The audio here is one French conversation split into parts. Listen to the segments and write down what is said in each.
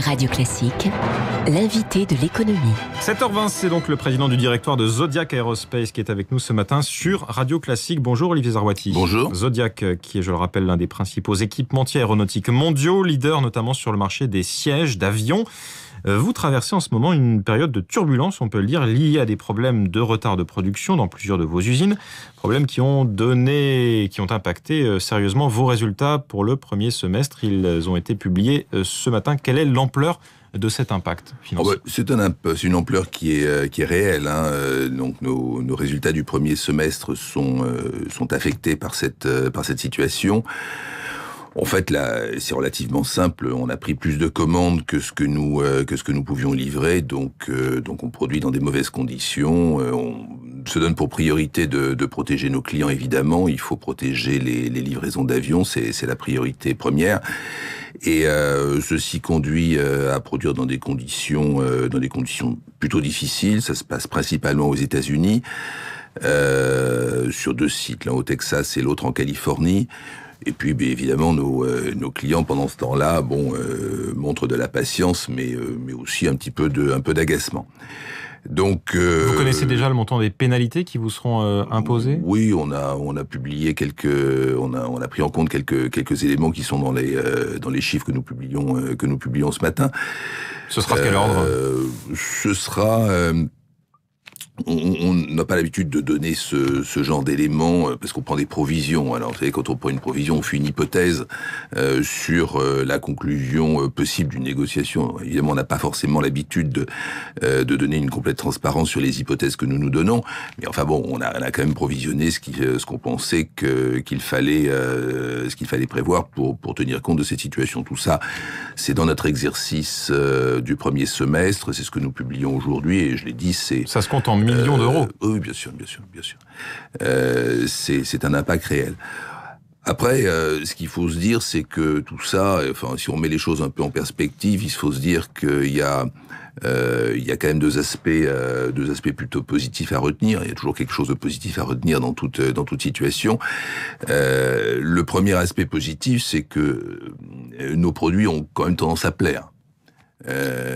Radio Classique, l'invité de l'économie. 7h20, c'est donc le président du directoire de Zodiac Aerospace qui est avec nous ce matin sur Radio Classique. Bonjour Olivier Zarouati. Bonjour. Zodiac, qui est, je le rappelle, l'un des principaux équipementiers aéronautiques mondiaux, leader notamment sur le marché des sièges d'avion. Vous traversez en ce moment une période de turbulence, on peut le dire, liée à des problèmes de retard de production dans plusieurs de vos usines. Problèmes qui ont impacté sérieusement vos résultats pour le premier semestre. Ils ont été publiés ce matin. Quelle est l'ampleur de cet impact financier? C'est une ampleur qui est réelle. Donc nos résultats du premier semestre sont affectés par cette situation. En fait, là, c'est relativement simple. On a pris plus de commandes que ce que nous pouvions livrer. Donc on produit dans des mauvaises conditions. On se donne pour priorité de protéger nos clients, évidemment. Il faut protéger les livraisons d'avions. C'est la priorité première. Et ceci conduit à produire dans des conditions plutôt difficiles. Ça se passe principalement aux États-Unis, sur 2 sites, l'un au Texas et l'autre en Californie. Et puis, évidemment, nos clients, pendant ce temps-là, montrent de la patience, mais aussi un peu d'agacement. Donc, vous connaissez déjà le montant des pénalités qui vous seront imposées? Oui, on a publié on a pris en compte quelques éléments qui sont dans les chiffres que nous publions ce matin. Ce sera de quel ordre? Ce sera. On n'a pas l'habitude de donner ce genre d'éléments parce qu'on prend des provisions. Alors, vous savez, quand on prend une provision, on fait une hypothèse sur la conclusion possible d'une négociation. Évidemment, on n'a pas forcément l'habitude de donner une complète transparence sur les hypothèses que nous donnons. Mais enfin bon, on a quand même provisionné ce qu'on pensait qu'il fallait prévoir pour tenir compte de cette situation. Tout ça, c'est dans notre exercice du premier semestre. C'est ce que nous publions aujourd'hui. Et je l'ai dit, ça se compte en millions d'euros. Oui, bien sûr. C'est un impact réel. Après, ce qu'il faut se dire, c'est que tout ça, si on met les choses un peu en perspective, il faut se dire qu'il y a quand même deux aspects plutôt positifs à retenir. Il y a toujours quelque chose de positif à retenir dans toute situation. Le premier aspect positif, c'est que nos produits ont quand même tendance à plaire.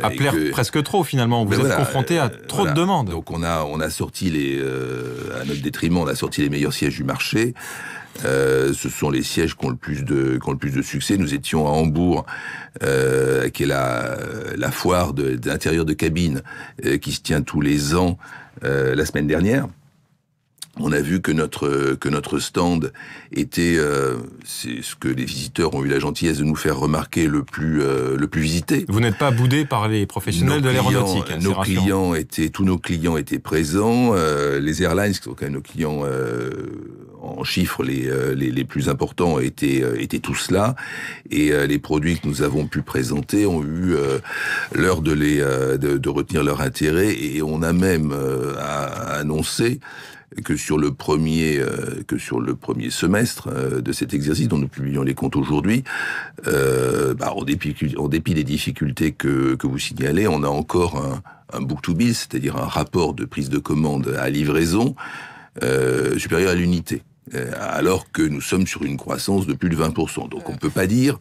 À plaire presque trop finalement. Vous êtes confronté à trop de demandes. Donc on a sorti à notre détriment, on a sorti les meilleurs sièges du marché. Ce sont les sièges qui ont le plus de succès. Nous étions à Hambourg, qui est la foire d'intérieur de cabine qui se tient tous les ans la semaine dernière. On a vu que notre stand était, c'est ce que les visiteurs ont eu la gentillesse de nous faire remarquer, le plus visité. Vous n'êtes pas boudé par les professionnels de l'aéronautique. Tous nos clients étaient présents. Les airlines, qui sont quand même nos clients en chiffres les plus importants, étaient tous là. Et les produits que nous avons pu présenter ont eu l'heure de retenir leur intérêt. Et on a même annoncé que sur le premier semestre de cet exercice dont nous publions les comptes aujourd'hui, en dépit des difficultés que vous signalez, on a encore un book-to-bill, c'est-à-dire un rapport de prise de commande à livraison supérieur à l'unité. Alors que nous sommes sur une croissance de plus de 20%. Donc on ne peut pas dire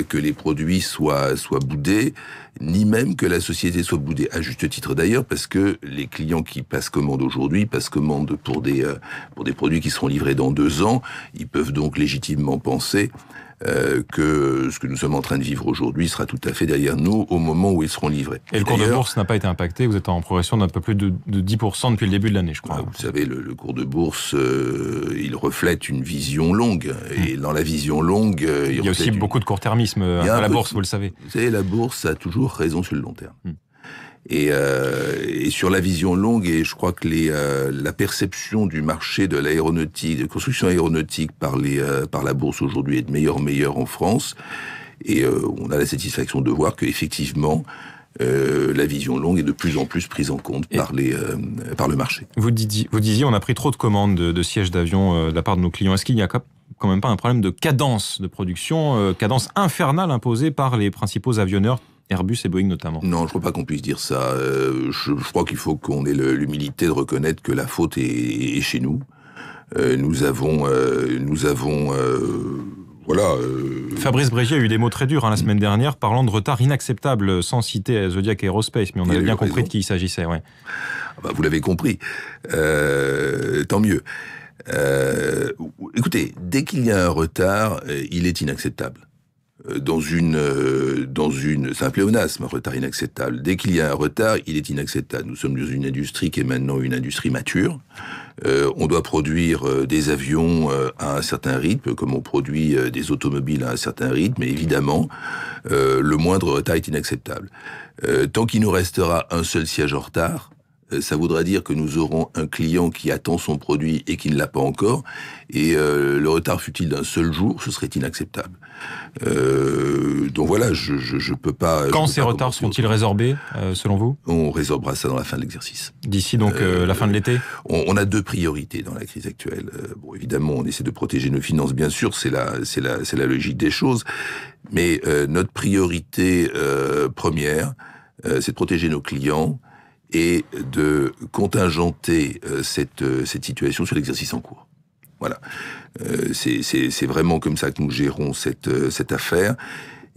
que les produits soient boudés, ni même que la société soit boudée. À juste titre d'ailleurs, parce que les clients qui passent commande aujourd'hui passent commande pour des produits qui seront livrés dans 2 ans. Ils peuvent donc légitimement penser que ce que nous sommes en train de vivre aujourd'hui sera tout à fait derrière nous au moment où ils seront livrés. Et le cours de bourse n'a pas été impacté, vous êtes en progression d'un peu plus de 10% depuis le début de l'année, je crois. Vous savez, le cours de bourse, il reflète une vision longue. Et dans la vision longue... il y a aussi beaucoup de court-termisme à la bourse, vous le savez. Vous savez, la bourse a toujours raison sur le long terme. Et sur la vision longue, et je crois que la perception du marché de l'aéronautique, de construction aéronautique par la bourse aujourd'hui est de meilleur en meilleur en France. Et on a la satisfaction de voir qu'effectivement, la vision longue est de plus en plus prise en compte par le marché. Vous disiez, on a pris trop de commandes de sièges d'avion de la part de nos clients. Est-ce qu'il n'y a quand même pas un problème de cadence de production, cadence infernale imposée par les principaux avionneurs, Airbus et Boeing notamment? Non, je ne crois pas qu'on puisse dire ça. Je crois qu'il faut qu'on ait l'humilité de reconnaître que la faute est chez nous. Nous avons voilà. Fabrice Brégier a eu des mots très durs la semaine dernière, parlant de retard inacceptable, sans citer Zodiac Aerospace, mais on avait bien compris de qui il s'agissait. Ouais. Vous l'avez compris. Tant mieux. Écoutez, dès qu'il y a un retard, il est inacceptable. C'est un pléonasme, un retard inacceptable. Dès qu'il y a un retard, il est inacceptable. Nous sommes dans une industrie qui est maintenant une industrie mature. On doit produire des avions à un certain rythme, comme on produit des automobiles à un certain rythme, et évidemment, le moindre retard est inacceptable. Tant qu'il nous restera un seul siège en retard, ça voudra dire que nous aurons un client qui attend son produit et qui ne l'a pas encore, et le retard fût-il d'un seul jour, ce serait inacceptable. Donc voilà, je peux pas... Quand ces retards seront-ils résorbés, selon vous ? On résorbera ça dans la fin de l'exercice. D'ici donc la fin de l'été ? On a deux priorités dans la crise actuelle. Évidemment, on essaie de protéger nos finances, bien sûr, c'est la logique des choses, mais notre priorité première, c'est de protéger nos clients, et de contingenter cette situation sur l'exercice en cours. Voilà. C'est vraiment comme ça que nous gérons cette affaire.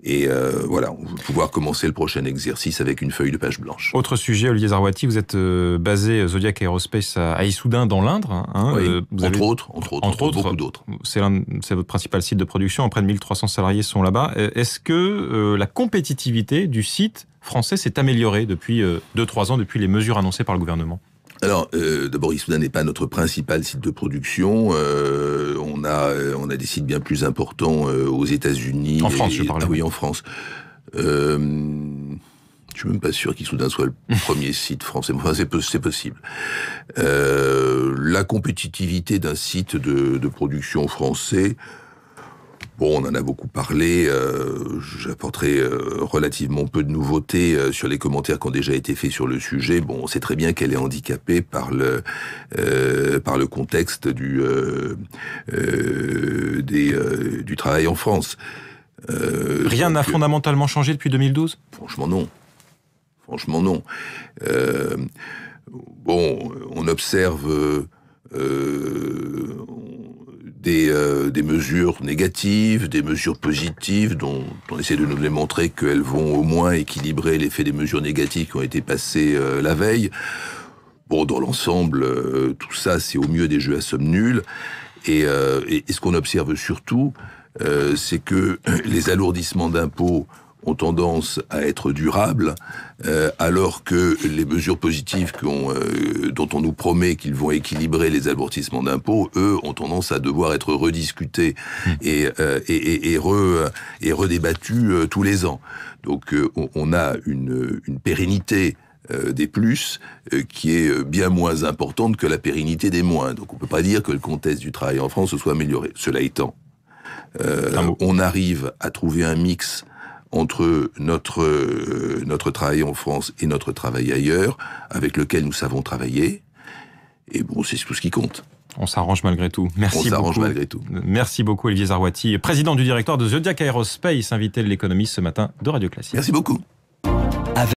Et voilà, on va pouvoir commencer le prochain exercice avec une feuille de page blanche. Autre sujet, Olivier Zarouati, vous êtes basé Zodiac Aerospace à Issoudun dans l'Indre. Oui, entre autres, beaucoup d'autres. C'est votre principal site de production, près de 1300 salariés sont là-bas. Est-ce que la compétitivité du site français s'est améliorée depuis 2-3 ans, depuis les mesures annoncées par le gouvernement ? Alors, d'abord, Issoudun n'est pas notre principal site de production. On a des sites bien plus importants aux États-Unis. En France, je parlais. Ah oui, en France. Je suis même pas sûr qu'Issoudun soit le premier site français. Enfin, c'est possible. La compétitivité d'un site de production français. Bon, on en a beaucoup parlé, j'apporterai relativement peu de nouveautés sur les commentaires qui ont déjà été faits sur le sujet. Bon, on sait très bien qu'elle est handicapée par le contexte du travail en France. Rien n'a fondamentalement changé depuis 2012 ? Franchement, non. Bon, on observe... des mesures négatives, des mesures positives, dont on essaie de nous démontrer qu'elles vont au moins équilibrer l'effet des mesures négatives qui ont été passées la veille. Bon, dans l'ensemble, tout ça, c'est au mieux des jeux à somme nulle. Et ce qu'on observe surtout, c'est que les alourdissements d'impôts ont tendance à être durables, alors que les mesures positives dont on nous promet qu'ils vont équilibrer les alourdissements d'impôts, eux, ont tendance à devoir être rediscutés et redébattus tous les ans. Donc on a une pérennité des plus qui est bien moins importante que la pérennité des moins. Donc on peut pas dire que le contexte du travail en France se soit amélioré. Cela étant, on arrive à trouver un mix entre notre travail en France et notre travail ailleurs, avec lequel nous savons travailler. Et bon, c'est tout ce qui compte. On s'arrange malgré tout. Merci beaucoup. Merci beaucoup, Olivier Zarouati, président du directoire de Zodiac Aerospace, invité de l'économiste ce matin de Radio Classique. Merci beaucoup.